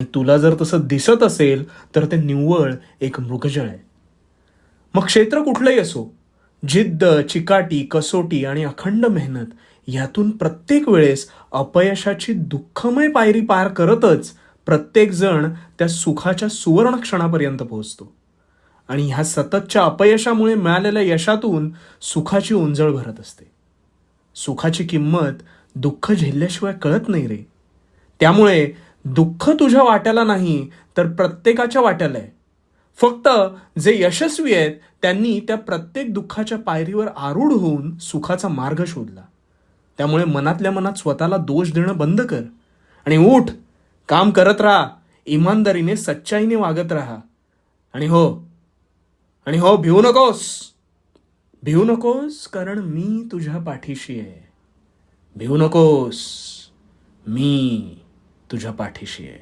तुला जर तसं दिसत असेल तर ते निव्वळ एक मृगजळ आहे. मग क्षेत्र कुठलंही असो, जिद्द, चिकाटी, कसोटी आणि अखंड मेहनत यातून प्रत्येक वेळेस अपयशाची दुःखमय पायरी पार करतच प्रत्येक जण त्या सुखाच्या सुवर्ण क्षणापर्यंत पोहोचतो. आणि ह्या सततच्या अपयशामुळे मिळालेल्या यशातून सुखाची उंजळ भरत असते. सुखाची किंमत दुःख झेलल्याशिवाय कळत नाही रे. त्यामुळे दुःख तुझ्या वाट्याला नाही तर प्रत्येकाच्या वाट्याला आहे. फक्त जे यशस्वी आहेत त्यांनी त्या प्रत्येक दुःखाच्या पायरीवर आरूढ होऊन सुखाचा मार्ग शोधला. त्यामुळे मनातल्या मनात स्वतःला दोष देणं बंद कर आणि उठ, काम करत राहा, इमानदारीने सच्चाईने वागत राहा. आणि हो, भिवू नकोस. भिवू नकोस कारण मी तुझ्या पाठीशी आहे. भिवू नकोस, मी तुझ्या पाठीशी आहे.